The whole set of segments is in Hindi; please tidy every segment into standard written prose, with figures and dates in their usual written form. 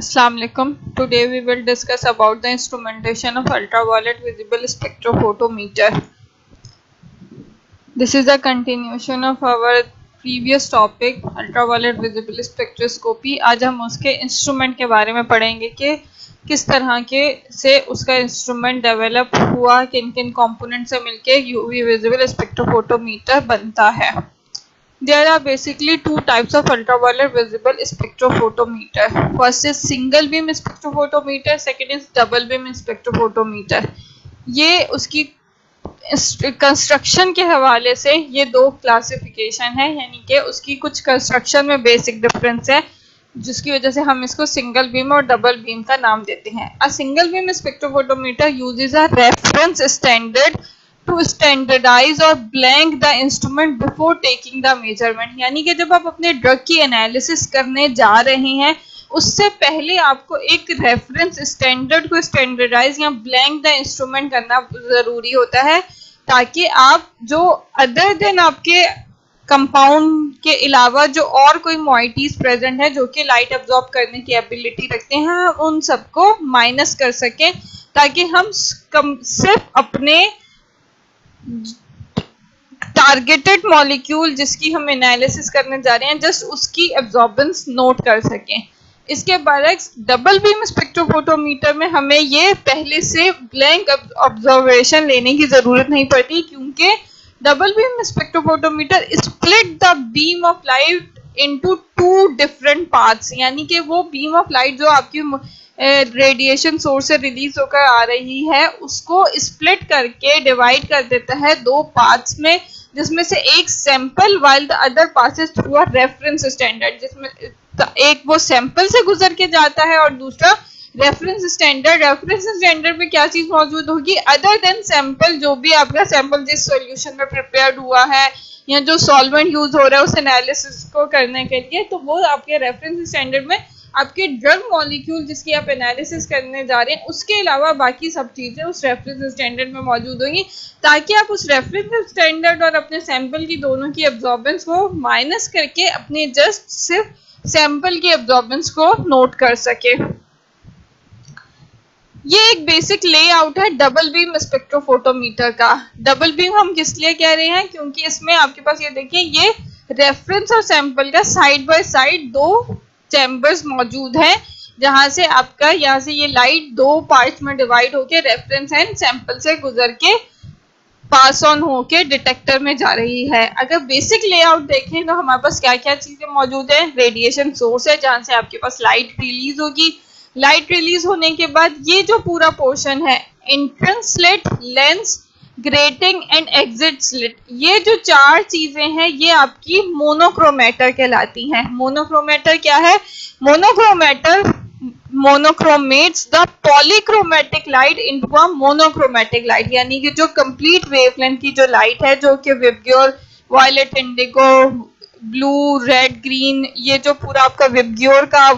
Assalamu alaikum. Today we will discuss about the instrumentation of ultraviolet visible spectrophotometer. This is a continuation of our previous topic ultraviolet visible spectroscopy. आज हम उसके इंस्ट्रूमेंट के बारे में पढ़ेंगे कि किस तरह के से उसका इंस्ट्रूमेंट डेवलप हुआ, किन किन कंपोनेंट से मिलके यूवी विजिबल स्पेक्ट्रोफोटोमीटर बनता है. There are basically two types of ultraviolet visible spectrophotometer. First is single beam spectrophotometer, second is double beam spectrophotometer. ये उसकी कंस्ट्रक्शन के हवाले से ये दो क्लासिफिकेशन है, यानी कि उसकी कुछ कंस्ट्रक्शन में बेसिक डिफरेंस है जिसकी वजह से हम इसको सिंगल बीम और डबल बीम का नाम देते हैं. A single beam spectrophotometer uses a reference standard to standardize और blank the instrument before taking the measurement. यानी कि जब आप अपने ड्रग की एनालिसिस करने जा रहे हैं उससे पहले आपको एक रेफरेंस स्टैंडर्ड को स्टैंडर्डाइज या ब्लैंक द इंस्ट्रूमेंट करना जरूरी होता है ताकि आप जो अदर देन आपके कंपाउंड के अलावा जो और कोई मॉइटीज प्रेजेंट है जो कि लाइट एब्जॉर्ब करने की एबिलिटी रखते हैं उन सबको माइनस कर सकें ताकि हम सिर्फ अपने टारगेटेड मॉलिक्यूल जिसकी हम एनालिसिस करने जा रहे हैं जस्ट उसकी एब्जॉर्बेंस नोट कर सकें. इसके बरक्स डबल बीम स्पेक्ट्रोफोटोमीटर में हमें ये पहले से ब्लैंक ऑब्जर्वेशन लेने की जरूरत नहीं पड़ती क्योंकि double beam spectrophotometer split the beam of light into two different parts. यानी कि वो बीम ऑफ लाइट जो आपकी रेडिएशन सोर्स से रिलीज होकर आ रही है उसको स्प्लिट करके डिवाइड कर देता है दो पार्ट्स में, जिसमें से एक sample while the other passes through a reference standard, जिसमें एक वो सैंपल से गुजर के जाता है और दूसरा रेफरेंस स्टैंडर्ड. रेफरेंस स्टैंडर्ड में क्या चीज मौजूद होगी अदर देन सैंपल, जो भी आपका सैंपल जिस सॉल्यूशन में प्रिपेयर्ड हुआ है या जो सॉल्वेंट यूज हो रहा है उस एनालिसिस को करने के लिए, तो वो आपके रेफरेंस स्टैंडर्ड में आपके ड्रग मॉलिक्यूल जिसकी आप एनालिसिस करने जा रहे हैं उसके अलावा बाकी सब चीजें उस रेफरेंस स्टैंडर्ड में मौजूद होंगी ताकि आप उस रेफरेंस स्टैंडर्ड और अपने सैंपल की दोनों की एब्जॉर्बेंस को माइनस करके अपने जस्ट सिर्फ सैंपल की एब्जॉर्बेंस को नोट कर सके. ये एक बेसिक लेआउट है डबल बीम स्पेक्ट्रोफोटोमीटर का. डबल बीम हम किस लिए कह रहे हैं क्योंकि इसमें आपके पास ये देखिए ये रेफरेंस और सैंपल का साइड बाय साइड दो चैम्बर्स मौजूद हैं जहां से आपका यहाँ से ये लाइट दो पार्ट्स में डिवाइड होके रेफरेंस एंड सैंपल से गुजर के पास ऑन होके डिटेक्टर में जा रही है. अगर बेसिक लेआउट देखें तो हमारे पास क्या क्या चीजें मौजूद है. रेडिएशन सोर्स है जहां से आपके पास लाइट रिलीज होगी. लाइट रिलीज होने के बाद ये जो पूरा पोर्शन है entrance slit, lens, grating and exit slit, ये जो चार चीजें हैं ये आपकी मोनोक्रोमेटर कहलाती हैं. मोनोक्रोमेटर क्या है? Monochromator monochromates the polychromatic light into a monochromatic light. यानी कि जो कंप्लीट वेवलेंथ की जो लाइट है जो कि VIBGYOR, violet, indigo, blue, red, green, ये जो पूरा आपका विबग्योर का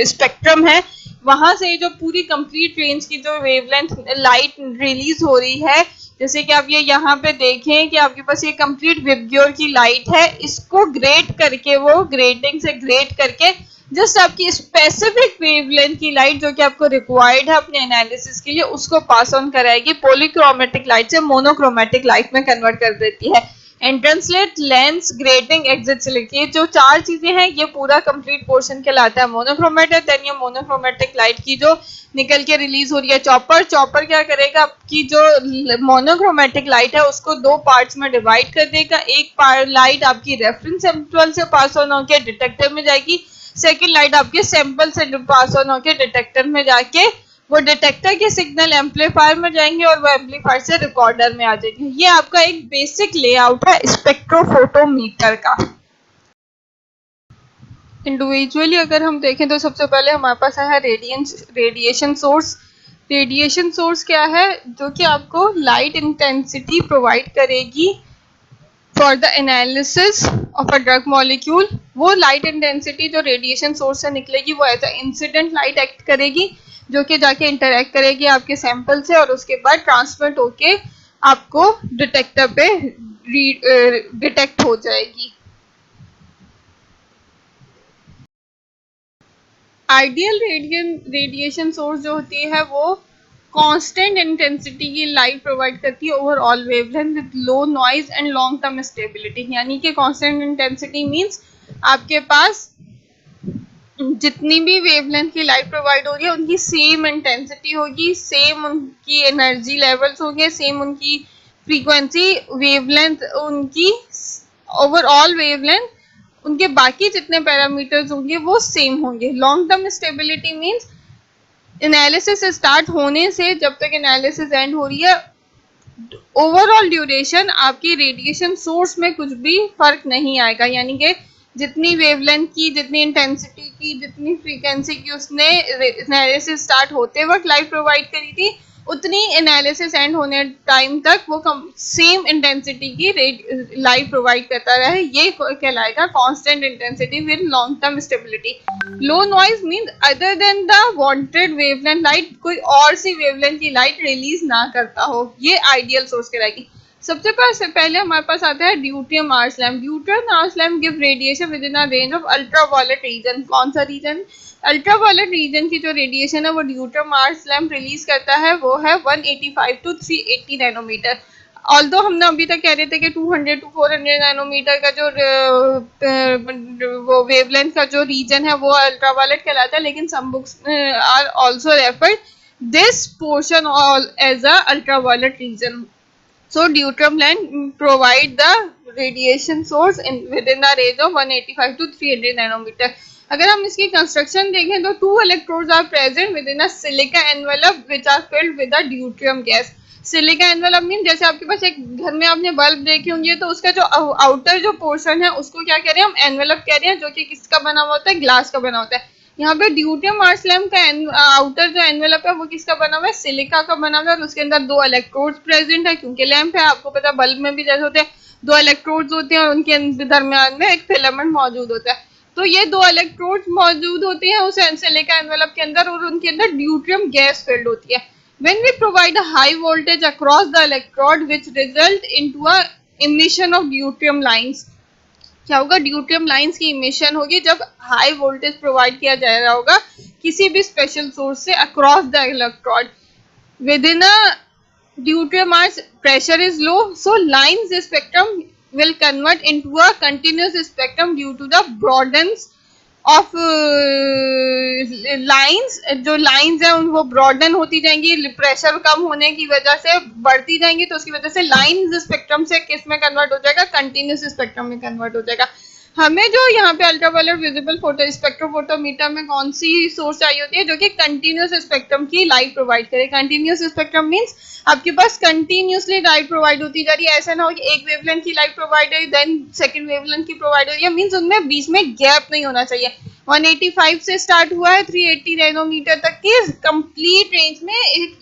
स्पेक्ट्रम है वहां से जो पूरी कंप्लीट रेंज की जो वेवलेंथ लाइट रिलीज हो रही है, जैसे कि आप ये यहाँ पे देखें कि आपके पास ये कंप्लीट विबग्योर की लाइट है, इसको ग्रेड करके वो ग्रेडिंग से ग्रेड करके जस्ट आपकी स्पेसिफिक वेवलेंथ की लाइट जो कि आपको रिक्वायर्ड है अपने एनालिसिस के लिए उसको पास ऑन कराएगी, पॉलीक्रोमेटिक लाइट से मोनोक्रोमेटिक लाइट में कन्वर्ट कर देती है. Entrance slit, lens, grating, exit slit, ये जो चार चीजें हैं ये पूरा कंप्लीट पोर्शन कहलाता है मोनोक्रोमेटर. देन ये मोनोक्रोमेटिक लाइट की जो निकल के रिलीज हो रही है चॉपर, चॉपर क्या करेगा आपकी जो मोनोक्रोमेटिक लाइट है उसको दो पार्ट्स में डिवाइड कर देगा. एक लाइट आपकी रेफरेंस सैंपल से पास ऑन होकर डिटेक्टर में जाएगी, सेकेंड लाइट आपके सैंपल से पास ऑन होकर डिटेक्टर में जाके वो डिटेक्टर के सिग्नल एम्पलीफायर में जाएंगे और वो एम्पलीफायर से रिकॉर्डर में आ जाएंगे. ये आपका एक बेसिक लेआउट है स्पेक्ट्रोफोटोमीटर का. इंडिविजुअली अगर हम देखें तो सबसे पहले हमारे पास है रेडिएशन सोर्स. रेडिएशन सोर्स क्या है? जो कि आपको लाइट इंटेंसिटी प्रोवाइड करेगी for the analysis of a drug molecule. वो लाइट इंटेंसिटी जो रेडिएशन सोर्स से निकलेगी वो as a incident light act करेगी जो कि जाके इंटरेक्ट करेगी आपके सैंपल से और उसके बाद ट्रांसमिट होके आपको डिटेक्टर पे डिटेक्ट हो जाएगी. आइडियल रेडिएशन सोर्स जो होती है वो कांस्टेंट इंटेंसिटी की लाइट प्रोवाइड करती है over all wavelength with low noise and long term stability. यानी कि कांस्टेंट इंटेंसिटी मींस आपके पास जितनी भी वेवलेंथ की लाइट प्रोवाइड हो रही है उनकी सेम इंटेंसिटी होगी, सेम उनकी एनर्जी लेवल्स होंगे, सेम उनकी फ्रीक्वेंसी वेवलेंथ, उनकी ओवरऑल वेवलेंथ, उनके बाकी जितने पैरामीटर्स होंगे वो सेम होंगे। Long term stability means analysis start होने से जब तक एनालिसिस एंड हो रही है ओवरऑल ड्यूरेशन आपकी रेडिएशन सोर्स में कुछ भी फर्क नहीं आएगा। यानी कि जितनी वेवलेंथ की, जितनी इंटेंसिटी की, जितनी फ्रीक्वेंसी की उसने एनालिसिस स्टार्ट होते वक्त लाइट प्रोवाइड करी थी उतनी एनालिसिस एंड होने टाइम तक वो सेम इंटेंसिटी की लाइट प्रोवाइड करता रहे। ये कहलाएगा constant intensity with long term stability. Low noise means other than the wanted wavelength light कोई और सी वेवलेंथ की लाइट रिलीज ना करता हो, ये आइडियल सोर्स कहलाएगी। सबसे पहले हमारे पास आता है deuterium arc lamp. Deuterium arc lamp give radiation within a range of ultraviolet region. कौन सा रीजन? अल्ट्रावायलेट रीजन की जो रेडिएशन है वो ड्यूटियम आर्स लैम्प रिलीज करता है वो है 185 टू 380 नैनोमीटर। ऑल्दो हमने अभी तक कह रहे थे कि 200 टू 400 नैनोमीटर का जो वो वेवलेंथ का जो रीजन है वो अल्ट्रावायलेट कहलाता है, लेकिन some books are also referred this portion as a ultraviolet region. So deuterium lamp provide the radiation source within the range of 185 to 300 nanometer. अगर हम इसकी कंस्ट्रक्शन देखें तो 2 electrodes are present within a silica envelope which are filled with the deuterium gas. Silica envelope mean जैसे आपके पास एक घर में आपने बल्ब देखे होंगे तो उसका जो आउटर जो पोर्शन है उसको क्या कह रहे हैं हम? एनवेलप कह रहे हैं, जो कि किसका बना हुआ होता है? ग्लास का बना होता है। यहाँ पे ड्यूटियम आर्स लैम्प का आउटर जो एनवेलप है वो किसका बना हुआ है? सिलिका का बना हुआ है और उसके अंदर 2 इलेक्ट्रोड्स प्रेजेंट है। क्योंकि लैम्प है, आपको पता है बल्ब में भी जैसे होते हैं 2 इलेक्ट्रोड्स होते हैं और उनके दरमियान में एक फिलामेंट मौजूद होता है। तो ये 2 इलेक्ट्रोड्स मौजूद होते हैं उस सिलिका एनवेलप के अंदर और उनके अंदर ड्यूटियम गैस फिल्ड होती है। When we provide a high voltage across the electrode which result into a emission of deuterium lines, क्या होगा? ड्यूटियम लाइंस की इमिशन होगी जब हाई वोल्टेज प्रोवाइड किया जा रहा होगा किसी भी स्पेशल सोर्स से across the electrode. With in a deuterium arc pressure is low, so lines spectrum will convert into a continuous spectrum due to the broadens of lines. जो लाइंस है वो ब्रॉडन होती जाएंगी, प्रेशर कम होने की वजह से बढ़ती जाएंगी, तो उसकी वजह से लाइंस स्पेक्ट्रम से किस में कन्वर्ट हो जाएगा? कंटिन्यूस स्पेक्ट्रम में कन्वर्ट हो जाएगा। हमें जो यहाँ पे अल्ट्रावायलेट विजिबल फोटो स्पेक्ट्रोफोटोमीटर में कौन सी सोर्स चाहिए होती है? जो कि कंटिन्यूस स्पेक्ट्रम की लाइट प्रोवाइड करे। कंटिन्यूस स्पेक्ट्रम मींस आपके पास कंटिन्यूसली लाइट प्रोवाइड होती जा रही है। ऐसा ना हो कि एक वेवलेंथ की लाइट प्रोवाइड है देन सेकंड वेवलेंथ की प्रोवाइड हो रही है, मींस उनमें बीच में गैप नहीं होना चाहिए। 185 से स्टार्ट हुआ है 380 नैनोमीटर तक की कंप्लीट रेंज में एक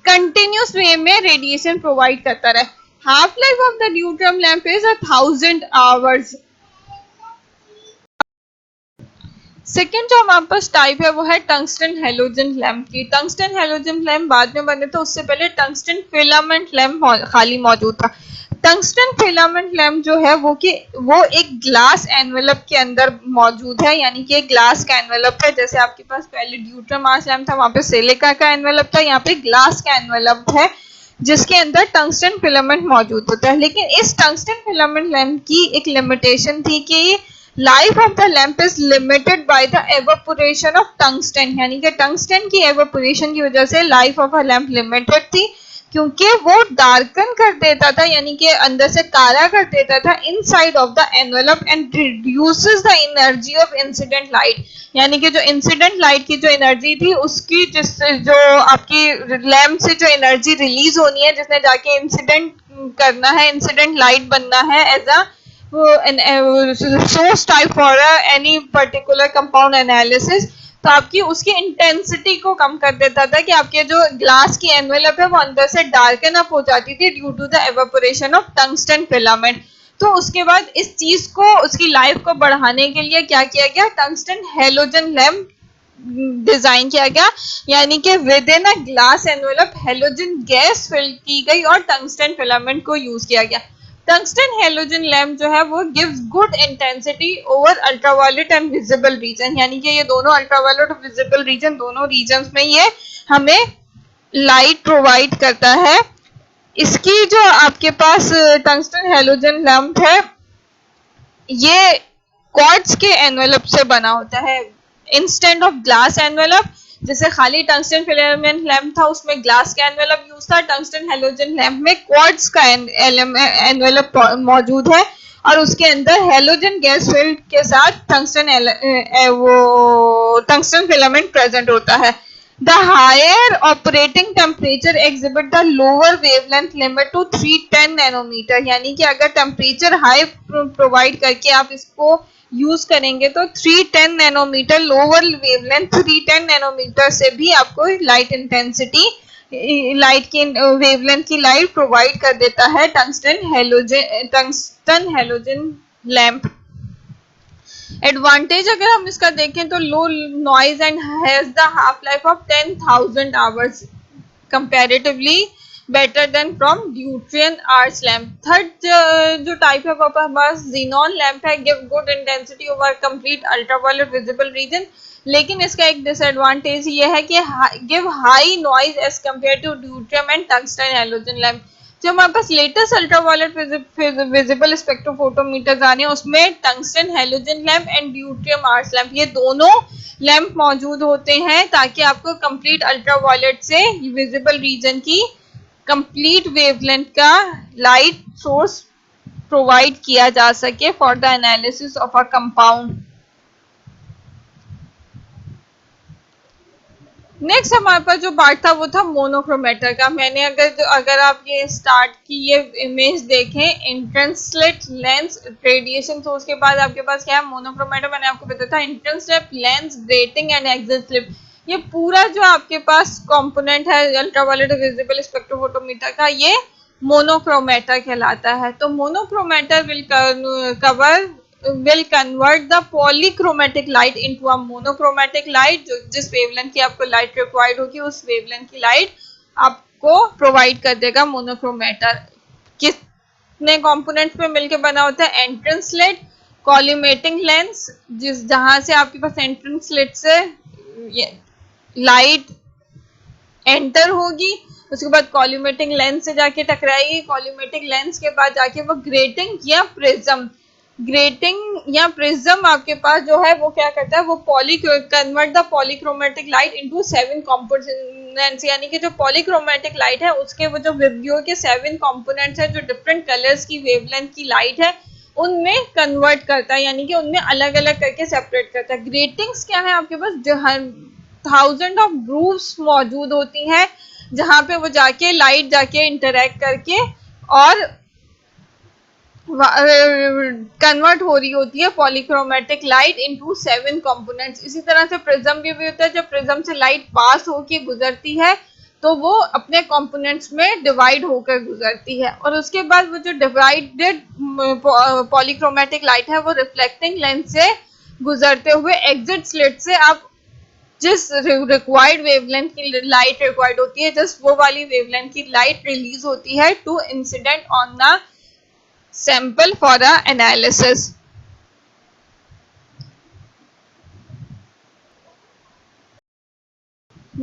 कंटिन्यूस वे में रेडिएशन प्रोवाइड करता रहे। Half life of the deuterium lamp is 1000 hours. Second जो हमारे पास टाइप है वो है टंगस्टन हैलोजन लैम्प की। टंगस्टन हैलोजन लैम्प बाद में बने थे, उससे पहले टंगस्टन फिलामेंट लैम्प खाली मौजूद था। टंगस्टन फिलामेंट लैम्प जो है वो एक ग्लास एनवेलप के अंदर मौजूद है, यानी कि एक ग्लास का एनवेलप है। जैसे आपके पास पहले ड्यूटियम आर्स लैम्प था, वहां पे सिलिका का एनवेलप था, यहाँ पे ग्लास का एनवेलप है जिसके अंदर टंगस्टन फिलामेंट मौजूद होता है। लेकिन इस टंगस्टन फिलामेंट लैम्प की एक लिमिटेशन थी कि life of the lamp is limited by the evaporation of tungsten, यानी कि टंगस्टन की एवापोरेशन की वजह से life of a lamp limited थी, क्योंकि वो डार्कन कर देता था, यानी कि अंदर से काला कर देता था inside of the envelope and reduces the energy of incident light. यानी कि जो इंसिडेंट लाइट की जो एनर्जी थी उसकी जो आपकी लैम्प से जो एनर्जी रिलीज होनी है, जिसने जाके इंसिडेंट करना है, इंसिडेंट लाइट बनना है as a source type for any particular compound analysis, तो आपकी उसकी इंटेंसिटी को कम कर देता था कि आपके जो ग्लास की एनवेलप है वो अंदर से डार्कन अप हो जाती थी due to the evaporation of tungsten filament. तो उसके बाद इस चीज को, उसकी लाइफ को बढ़ाने के लिए क्या किया गया? टंगस्टन हैलोजन लैम्प डिजाइन किया गया, यानी कि within a glass envelope halogen gas fill की गई और टंगस्टन फिलामेंट को यूज किया गया। टंगस्टन हैलोजन लैम्प जो है वो gives good intensity over ultraviolet and visible region, यानी कि ये दोनों अल्ट्रावायलेट और विजिबल रीजन दोनों रीजन्स में ये हमें लाइट प्रोवाइड करता है। इसकी जो आपके पास टंगस्टन हैलोजन लैम्प है ये क्वार्ट्ज के एनवेलप से बना होता है इंस्टेंट ऑफ ग्लास एनवेलप। जैसे खाली टंगस्टन फिलामेंट लैम्प था उसमें ग्लास का एनवेलप यूज था, टंगस्टन हैलोजन लैम्प में क्वार्ट्ज का एनवेलप मौजूद है और उसके अंदर हैलोजन गैस फील्ड के साथ टंगस्टन फिलामेंट प्रेजेंट होता है। The higher operating temperature exhibit the lower wavelength limit to 310 nanometre, यानी कि अगर टेम्परेचर हाई प्रोवाइड करके आप इसको यूज करेंगे तो 310 नैनोमीटर लोअर वेवलेंथ 310 नैनोमीटर से भी आपको लाइट इंटेंसिटी लाइट की वेवलेंथ की लाइट प्रोवाइड कर देता है टंगस्टन हैलोजन लैम्प। एडवांटेज अगर हम इसका देखें तो low noise and has the half life of 10,000 hours comparatively better than from deuterium arc lamp. Third जो टाइप है वो हमारे जीनॉन लैम्प है, give good intensity over complete ultraviolet visible region, लेकिन इसका एक डिसएडवांटेज ये है कि give high noise as compare to deuterium and tungsten halogen lamp. जो हमारे पास लेटेस्ट अल्ट्रावायलेट विजिबल स्पेक्ट्रोफोटोमीटर आने उसमें tungsten halogen lamp and deuterium arch lamp ये दोनों लैम्प मौजूद होते हैं ताकि आपको कंप्लीट अल्ट्रावायलेट से विजिबल रीजन की कंप्लीट वेवलेंथ का लाइट सोर्स प्रोवाइड किया जा सके for the analysis of a compound. Next हमारे पास जो पार्ट था वो था मोनोक्रोमेटर का। मैंने अगर आप ये स्टार्ट की ये इमेज देखें, entrance slit, lens, radiation source के बाद आपके पास क्या है मोनोक्रोमेटर। मैंने आपको बताया था entrance slit, lens, grating and exit slit, ये पूरा जो आपके पास कंपोनेंट है अल्ट्रावायलेट विजिबल स्पेक्ट्रोफोटोमीटर का ये मोनोक्रोमेटर कहलाता है। तो monochromator will convert the polychromatic light into a monochromatic light, जो जिस वेवलेंथ की आपको लाइट रिक्वायर्ड होगी उस वेवलेंथ की लाइट आपको प्रोवाइड कर देगा मोनोक्रोमेटर। कितने कंपोनेंट्स पे मिलके बना होता है, एंट्रेंस स्लिट, कॉल्यूमेटिंग लेंस जहां से आपके पास एंट्रेंस स्लिट से लाइट एंटर होगी, उसके बाद कॉल्यूमेटिंग लेंस से जाके टकराएगी, कॉल्यूमेटिंग लेंस के बाद जाके वो ग्रेटिंग या प्रिज्म, ग्रेटिंग या प्रिज्म आपके पास जो है वो क्या करता है वो convert the polychromatic light into 7 components, यानी कि जो पॉलीक्रोमेटिक लाइट है उसके वो जो विब्रियो के 7 कंपोनेंट्स है जो डिफरेंट कलर्स की वेवलेंथ की लाइट है उनमें कन्वर्ट करता है, यानी कि उनमें अलग अलग करके सेपरेट करता है। ग्रेटिंग्स क्या है आपके पास जो 1000 ऑफ ग्रूव्स मौजूद होती हैं जहां पे वो जाके लाइट जाके इंटरेक्ट करके और कन्वर्ट हो रही होती है पॉलीक्रोमेटिक लाइट इनटू 7 कंपोनेंट्स। इसी तरह से प्रिज्म भी होता है, जब प्रिज्म से लाइट पास होके गुजरती है तो वो अपने कंपोनेंट्स में डिवाइड होकर गुजरती है और उसके बाद वो जो डिवाइडेड पॉलीक्रोमेटिक लाइट है वो रिफ्लेक्टिंग लेंस से गुजरते हुए एग्जिट स्लिट से आप जिस रिक्वायर्ड वेवलेंथ की लाइट रिक्वायर्ड होती है जस्ट वो वाली वेवलेंथ की लाइट रिलीज होती है to incident on the sample for the analysis।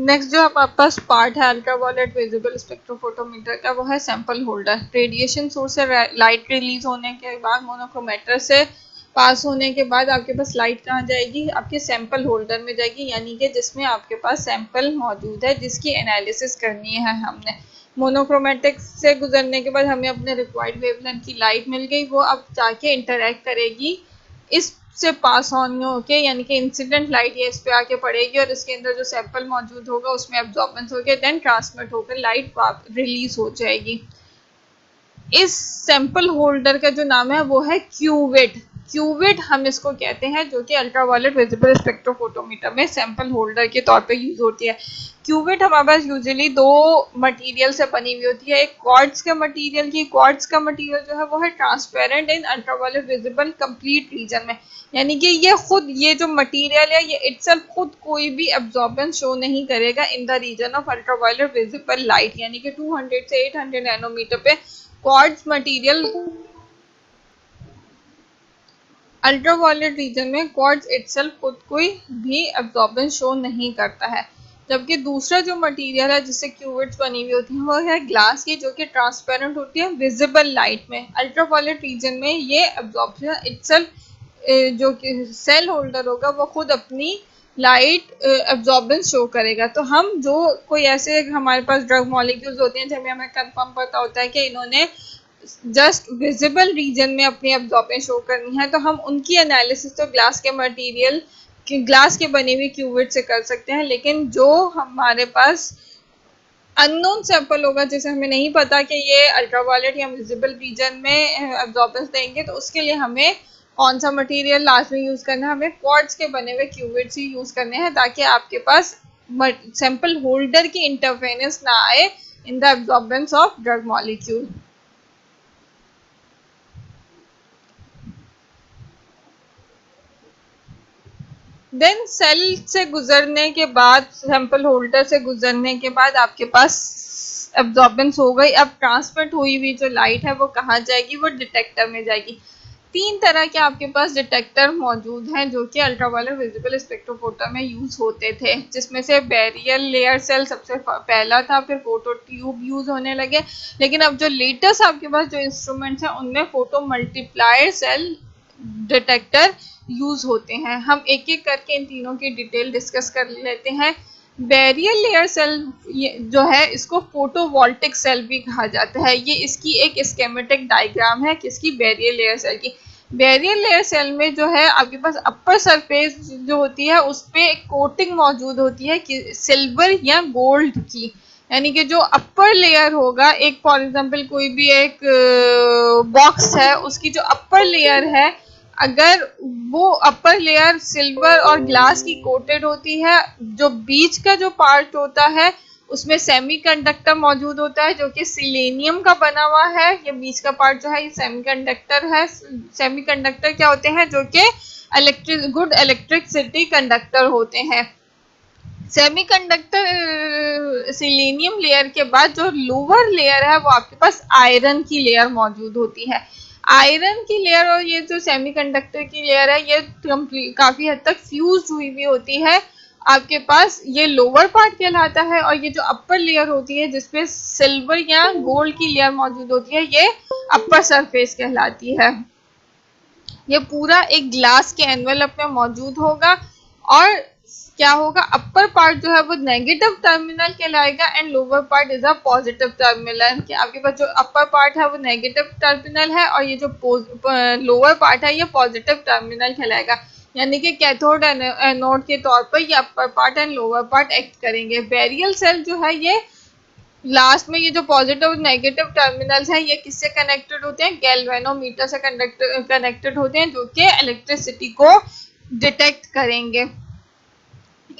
Next जो हमारे पास पार्ट है अल्ट्रावायलेट विजिबल स्पेक्ट्रोफोटोमीटर का वो है सैंपल होल्डर। रेडिएशन सोर्स से लाइट रिलीज होने के बाद मोनोक्रोमेटर से पास होने के बाद आपके पास लाइट कहाँ जाएगी, आपके सैंपल होल्डर में जाएगी, यानी कि जिसमें आपके पास सैंपल मौजूद है जिसकी एनालिसिस करनी है हमने। मोनोक्रोमेटिक से गुजरने के बाद हमें अपने रिक्वायर्ड वेवलेंथ की लाइट मिल गई, वो अब जाके इंटरेक्ट करेगी इससे पास ऑन होके, यानी कि इंसिडेंट लाइट ये इस पे आके पड़ेगी और इसके अंदर जो सैंपल मौजूद होगा उसमें एब्जॉर्बेंस होकर देन ट्रांसमिट होकर लाइट रिलीज हो जाएगी। इस सैंपल होल्डर का जो नाम है वो है क्यूवेट। क्यूवेट हम इसको कहते हैं जो कि अल्ट्रावायलेट विजिबल स्पेक्ट्रोफोटोमीटर में सैंपल होल्डर के तौर पे यूज होती है। क्यूवेट हमारे पास यूजुअली दो मटेरियल से बनी हुई होती है, एक क्वार्ट्ज का मटेरियल की, क्वार्ट्ज का मटेरियल जो है वो है transparent in ultraviolet visible complete region में, यानी कि ये जो मटेरियल है ये इटसेल्फ खुद कोई भी एब्जॉर्बेंस शो नहीं करेगा in the region of ultraviolet visible light, यानी कि 200 से 800 नैनोमीटर पे क्वार्ट्ज मटेरियल अल्ट्रावायलेट रीजन में क्वार्ट्ज इटसेल्फ खुद कोई भी एब्जॉर्बेंस शो नहीं करता है, जबकि दूसरा जो मटेरियल है जिससे क्यूबिट्स बनी हुई होती है वो है ग्लास की, जो कि ट्रांसपेरेंट होती है विजिबल लाइट में। अल्ट्रावायलेट रीजन में ये एब्जॉर्प्शन इटसेल्फ जो कि सेल होल्डर होगा वो खुद अपनी लाइट एब्जॉर्बेंस शो करेगा। तो हम जो कोई ऐसे हमारे पास ड्रग मॉलिक्यूल्स होते हैं जब हमें कंफर्म पता होता है कि इन्होंने जस्ट विजिबल रीजन में अपनी एब्जॉर्बेंस शो करनी है, तो हम उनकी एनालिसिस तो ग्लास के मटेरियल ग्लास के बने हुए क्यूबिट से कर सकते हैं। लेकिन जो हमारे पास अननोन सैंपल होगा जिसे हमें नहीं पता कि ये अल्ट्रावायलेट या विजिबल रीजन में एब्जॉर्बेंस देंगे, तो उसके लिए हमें कौन सा मटेरियल लास्ट में यूज करना है, हमें क्वार्ट्ज के बने हुए क्यूबिट्स ही यूज करने हैं, ताकि आपके पास सैंपल होल्डर की इंटरफेरेंस ना आए in the absorbance of drug molecule. Then cell से गुजरने के बाद, सैंपल होल्डर से गुजरने के बाद आपके पास एब्जॉर्बेंस हो गई। अब ट्रांसमिट हुई हुई जो लाइट है वो कहाँ जाएगी, वो डिटेक्टर में जाएगी। तीन तरह के आपके पास डिटेक्टर मौजूद हैं जो कि अल्ट्रावायलेट विजिबल स्पेक्ट्रोफोटो में यूज होते थे, जिसमें से बैरियर लेयर सेल सबसे पहला था, फिर फोटो ट्यूब यूज होने लगे। लेकिन अब जो लेटेस्ट आपके पास जो इंस्ट्रूमेंट्स हैं उनमें photo multiplier cell detector use होते हैं। हम एक एक करके इन तीनों की डिटेल डिस्कस कर लेते हैं। बैरियर लेयर सेल जो है इसको फोटोवोल्टिक सेल भी कहा जाता है। ये इसकी एक स्कीमेटिक डायग्राम है किसकी, बैरियर लेयर सेल की। बैरियर लेयर सेल में जो है आपके पास अपर सरफेस जो होती है उस पे एक कोटिंग मौजूद होती है कि सिल्वर या गोल्ड की, यानी कि जो अपर लेयर होगा, एक फॉर एग्जांपल कोई भी एक बॉक्स है उसकी जो अपर लेयर है, अगर वो अपर लेयर सिल्वर और ग्लास की कोटेड होती है, जो बीच का जो पार्ट होता है उसमें सेमीकंडक्टर मौजूद होता है जो कि सिलेनियम का बना हुआ है। ये बीच का पार्ट जो है ये सेमीकंडक्टर है। सेमीकंडक्टर क्या होते हैं, जो कि गुड इलेक्ट्रिसिटी कंडक्टर होते हैं। सेमीकंडक्टर सिलेनियम लेयर के बाद जो लोअर लेयर है वो आपके पास आयरन की लेयर मौजूद होती है। आयरन की लेयर और ये जो सेमीकंडक्टर की लेयर है ये काफी हद तक फ्यूज हुई भी होती है। आपके पास ये लोअर पार्ट कहलाता है, और ये जो अपर लेयर होती है जिसपे सिल्वर या गोल्ड की लेयर मौजूद होती है ये अपर सरफेस कहलाती है। ये पूरा एक ग्लास के एनवेलप में मौजूद होगा, और क्या होगा, अपर पार्ट जो है वो नेगेटिव टर्मिनल कहलाएगा and lower part is a positive terminal. कि आपके पास जो अपर पार्ट है वो नेगेटिव टर्मिनल है और ये जो लोअर पार्ट है ये पॉजिटिव टर्मिनल कहलाएगा। यानी कि कैथोड एनोड के तौर पर ये upper part and lower part act करेंगे। बैरियर सेल जो है ये लास्ट में ये जो पॉजिटिव और नेगेटिव टर्मिनल्स हैं ये किससे कनेक्टेड होते हैं, गैल्वेनोमीटर से कनेक्टेड होते हैं, जो कि इलेक्ट्रिसिटी को डिटेक्ट करेंगे।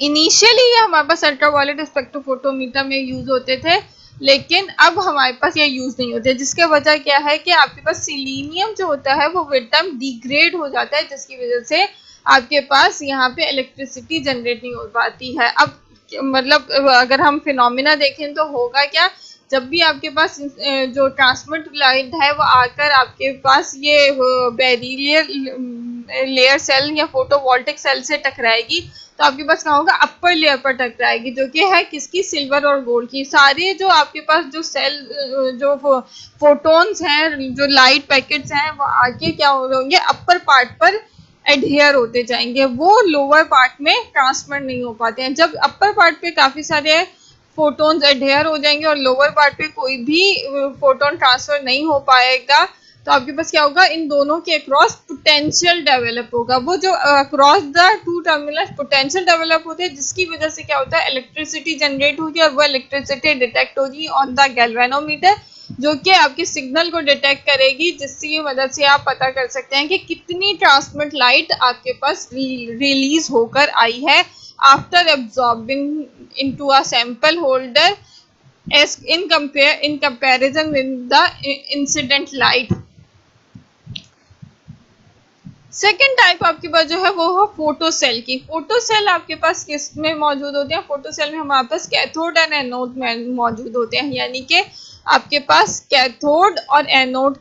इनिशियली ये हमारे पास अल्ट्रावायलेट स्पेक्ट्रोफोटोमीटर में यूज होते थे, लेकिन अब हमारे पास ये यूज नहीं होते, जिसके वजह क्या है कि आपके पास सिलीनियम जो होता है वो विद टाइम डिग्रेड हो जाता है, जिसकी वजह से आपके पास यहाँ पे इलेक्ट्रिसिटी जनरेट नहीं हो पाती है। अब मतलब अगर हम फिनोमिना देखें तो होगा क्या, जब भी आपके पास जो ट्रांसमिट लाइट है वो आकर आपके पास ये बैरियर लेयर सेल या फोटोवोल्टिक सेल से टकराएगी, तो आपके पास क्या होगा, अपर लेयर पर टकराएगी, जो कि है किसकी, सिल्वर और गोल्ड की। सारे जो आपके पास जो सेल जो फोटोन्स हैं, जो लाइट पैकेट्स हैं, वो आके क्या होंगे, अपर पार्ट पर एडहियर होते जाएंगे, वो लोअर पार्ट में ट्रांसमिट नहीं हो पाते हैं। जब अपर पार्ट पे काफी सारे फोटोन्स एडहियर हो जाएंगे और लोअर पार्ट पे कोई भी फोटोन ट्रांसफर नहीं हो पाएगा, तो आपके पास क्या होगा, इन दोनों के अक्रॉस पोटेंशियल डेवलप होगा। वो जो across the two terminal potential develop होते हैं, जिसकी वजह से क्या होता है, इलेक्ट्रिसिटी जनरेट होगी और वो इलेक्ट्रिसिटी डिटेक्ट होगी ऑन द गैल्वेनोमीटर, जो कि आपके सिग्नल को डिटेक्ट करेगी, जिसकी मदद से आप पता कर सकते हैं कि कितनी ट्रांसमिट लाइट आपके पास रिलीज होकर आई है after absorbing into a sample holder as in comparison with the incident light। Second type आपके पास जो है वो है फोटो सेल की। फोटो सेल आपके पास किस में मौजूद होते हैं, फोटो सेल में हमारे पास कैथोड एंड एनोड मौजूद होते हैं, यानी कि आपके पास कैथोड और एनोड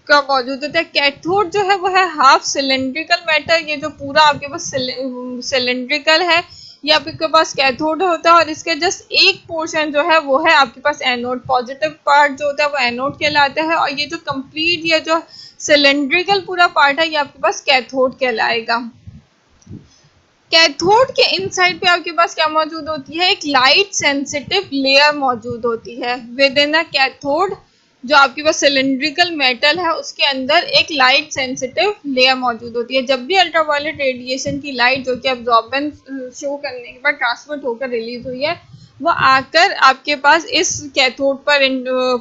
का मौजूद होता है। कैथोड जो है वो है हाफ सिलेंड्रिकल मैटर, ये जो पूरा आपके पास सिलेंड्रिकल है ये आपके पास कैथोड होता है, और इसके जस्ट एक पोर्शन जो है वो है आपके पास एनोड। पॉजिटिव पार्ट जो होता है वो एनोड कहलाता है, और ये जो कंप्लीट ये जो सिलेंड्रिकल पूरा पार्ट है ये आपके पास कैथोड कहलाएगा। कैथोड के इनसाइड पे आपके पास क्या मौजूद होती है, एक लाइट सेंसिटिव लेयर मौजूद होती है। विद इन अ कैथोड जो आपके पास सिलेंड्रिकल मेटल है उसके अंदर एक लाइट सेंसिटिव लेयर मौजूद होती है। जब भी अल्ट्रावायलेट रेडिएशन की लाइट जो कि अब्जॉर्बेंस शो करने के बाद ट्रांसमिट होकर रिलीज हुई है वो आकर आपके पास इस कैथोड पर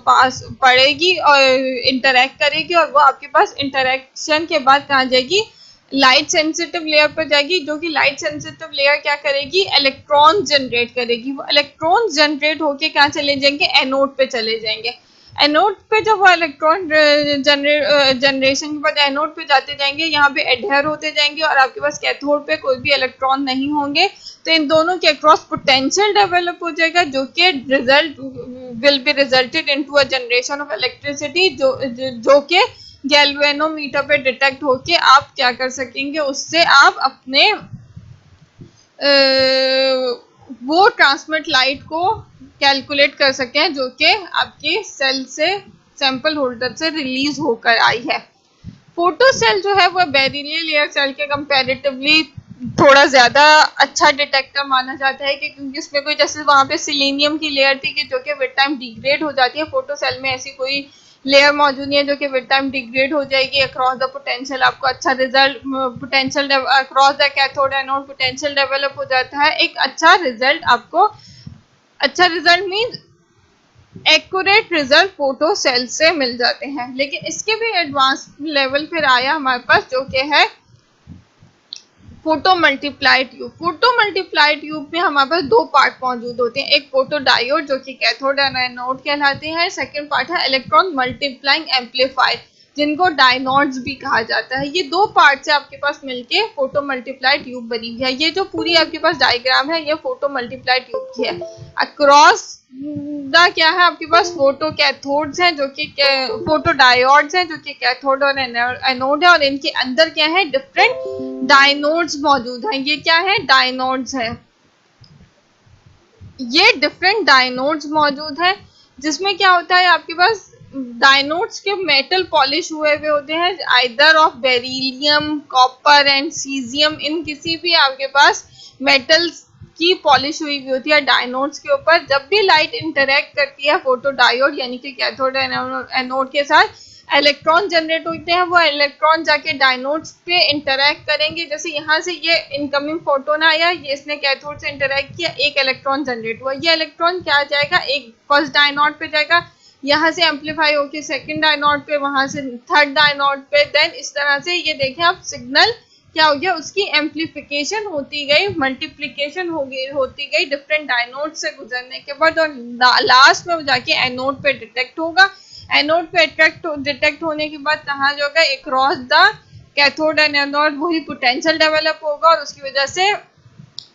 पास पड़ेगी और इंटरेक्ट करेगी, और वो आपके पास इंटरेक्शन के बाद कहाँ जाएगी, लाइट सेंसिटिव लेयर पर जाएगी। जो कि लाइट सेंसिटिव लेयर क्या करेगी, इलेक्ट्रॉन जनरेट करेगी। वो इलेक्ट्रॉन जनरेट होके कहाँ चले जाएंगे, एनोड पे चले जाएंगे। एनोड पे जब वो इलेक्ट्रॉन जनरेशन के बाद एनोड पे जाते जाएंगे, यहाँ पे एडहेयर होते जाएंगे, और आपके पास कैथोड पे कोई भी इलेक्ट्रॉन नहीं होंगे, तो इन दोनों के अक्रॉस पोटेंशियल डेवलप हो जाएगा, जो कि result will be resulted into a generation of electricity, जो कि गैल्वेनोमीटर पे डिटेक्ट होके आप क्या कर सकेंगे, उससे आप अपने वो ट्रांसमिट लाइट को कैलकुलेट कर सकते हैं जो कि आपके सेल से सैंपल होल्डर से रिलीज होकर आई है। फोटो सेल जो है वो बेरिलियल लेयर सेल के कंपैरेटिवली थोड़ा ज्यादा अच्छा डिटेक्टर माना जाता है, क्योंकि उसमें कोई जैसे वहां पे सिलीनियम की लेयर थी कि जो कि विद टाइम डिग्रेड हो जाती है, फोटो सेल में ऐसी कोई लेयर मौजूद नहीं है जो कि विद टाइम डिग्रेड हो जाएगी। अक्रॉस द पोटेंशियल आपको अच्छा result, potential across the cathode anode potential develop हो जाता है, एक अच्छा रिजल्ट आपको, अच्छा result means accurate result photo cell से मिल जाते हैं। लेकिन इसके भी एडवांस लेवल फिर आया हमारे पास जो कि है photo multiply tube. Photo multiply tube में हमारे पास दो पार्ट मौजूद होते हैं, एक फोटो डायोड जो कि कैथोड और एनोड कहलाते हैं, सेकंड पार्ट है इलेक्ट्रॉन मल्टीप्लाइंग एम्पलीफायर जिनको डायनोड्स भी कहा जाता है। ये दो पार्ट से आपके पास मिलके फोटो मल्टीप्लाई ट्यूब बनी है। ये जो पूरी आपके पास डायग्राम है ये फोटो मल्टीप्लाई ट्यूब की है। अक्रॉस द क्या है आपके पास फोटो कैथोड्स हैं जो कि फोटो डायोड्स हैं जो कि कैथोड और एनोड है, और इनके अंदर क्या है, डिफरेंट डायनोड्स मौजूद हैं। ये क्या है, डायनोड्स है। ये डिफरेंट डायनोड्स मौजूद है जिसमें क्या होता है आपके पास डायनोड्स के मेटल पॉलिश हुए हुए होते हैं, either of beryllium, copper and cesium, इन किसी भी आपके पास मेटल्स की पॉलिश हुई हुई होती है डायनोड्स के ऊपर। जब भी लाइट इंटरेक्ट करती है फोटो डायोड यानी कि कैथोड एनोड के साथ, इलेक्ट्रॉन जनरेट होते हैं, वो इलेक्ट्रॉन जाके डायनोड्स पे इंटरेक्ट करेंगे। जैसे यहाँ से ये इनकमिंग फोटोन आया, ये इसने कैथोड से इंटरेक्ट किया, एक इलेक्ट्रॉन जनरेट हुआ, ये इलेक्ट्रॉन क्या जाएगा, एक फर्स्ट डायनोड पे जाएगा, यहाँ से एम्पलीफाई होके सेकंड डायनोड पे, वहां से थर्ड डायनोड पे, देन इस तरह से ये देखें आप सिग्नल क्या हो गया, उसकी एम्पलीफिकेशन होती गई, मल्टीप्लिकेशन होती गई डिफरेंट डायनोड से गुजरने के बाद, और लास्ट में जाके एनोड पे डिटेक्ट होगा। एनोड पे डिटेक्ट होने के बाद कहाँ जो होगा, across the cathode and anode वही पोटेंशियल डेवलप होगा, और उसकी वजह से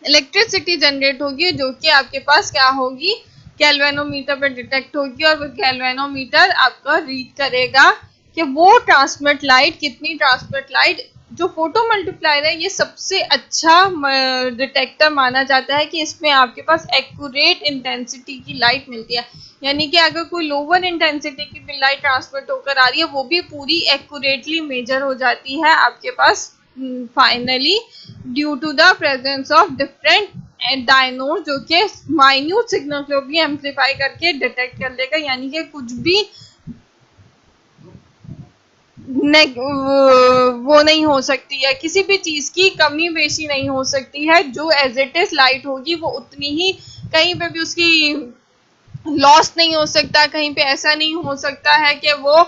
इलेक्ट्रिसिटी जनरेट होगी जो कि आपके पास क्या होगी, गैल्वेनोमीटर पे डिटेक्ट होगी, और वो गैल्वेनोमीटर आपका रीड करेगा कि वो ट्रांसमिट लाइट कितनी ट्रांसमिट लाइट। जो फोटो मल्टीप्लायर है ये सबसे अच्छा डिटेक्टर माना जाता है कि इसमें आपके पास एक्यूरेट इंटेंसिटी की लाइट मिलती है, यानी कि अगर कोई लोअर इंटेंसिटी की लाइट ट्रांसमिट होकर आ रही है वो भी पूरी एक्यूरेटली मेजर हो जाती है आपके पास finally, due to the presence of different dynode जो कि माइन्यूट सिग्नल को भी एम्पलीफाई करके डिटेक्ट कर लेगा, यानी कि कुछ भी वो नहीं हो सकती है, किसी भी चीज की कमी बेशी नहीं हो सकती है, जो एज इट इज लाइट होगी वो उतनी ही, कहीं पे भी उसकी लॉस नहीं हो सकता, कहीं पे ऐसा नहीं हो सकता है कि वो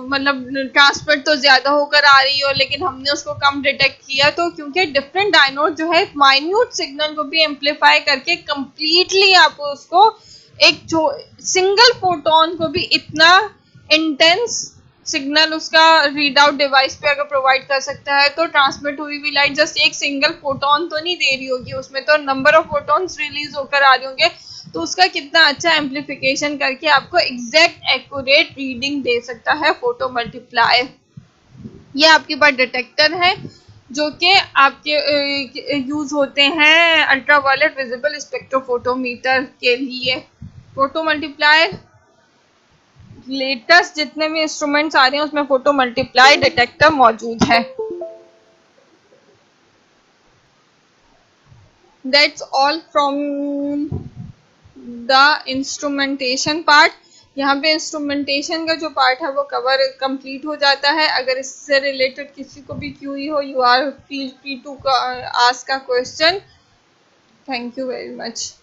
मतलब ट्रांसमिट तो ज्यादा होकर आ रही हो लेकिन हमने उसको कम डिटेक्ट किया, तो क्योंकि डिफरेंट डायनोड जो है माइन्यूट सिग्नल को भी एम्पलीफाई करके कंप्लीटली आपको उसको एक जो सिंगल फोटोन को भी इतना इंटेंस सिग्नल उसका रीड आउट डिवाइस पे अगर प्रोवाइड कर सकता है, तो ट्रांसमिट हुई हुई लाइट जस्ट एक सिंगल फोटोन तो नहीं दे रही होगी, उसमें तो नंबर ऑफ फोटोन्स रिलीज होकर आ रहे होंगे, तो उसका कितना अच्छा एम्प्लीफिकेशन करके आपको एग्जैक्ट एक्यूरेट रीडिंग दे सकता है फोटो मल्टीप्लायर। ये आपके पास डिटेक्टर है जो कि आपके यूज होते हैं अल्ट्रावायलेट विजिबल स्पेक्ट्रोफोटोमीटर के लिए। फोटो मल्टीप्लायर लेटेस्ट जितने भी इंस्ट्रूमेंट्स आ रहे हैं उसमें फोटो मल्टीप्लाई डिटेक्टर मौजूद है। That's all from the instrumentation part. यहाँ पे इंस्ट्रूमेंटेशन का जो पार्ट है वो कवर कंप्लीट हो जाता है। अगर इससे रिलेटेड किसी को भी क्यूरी हो, you are feel free to ask a question. Thank you very much.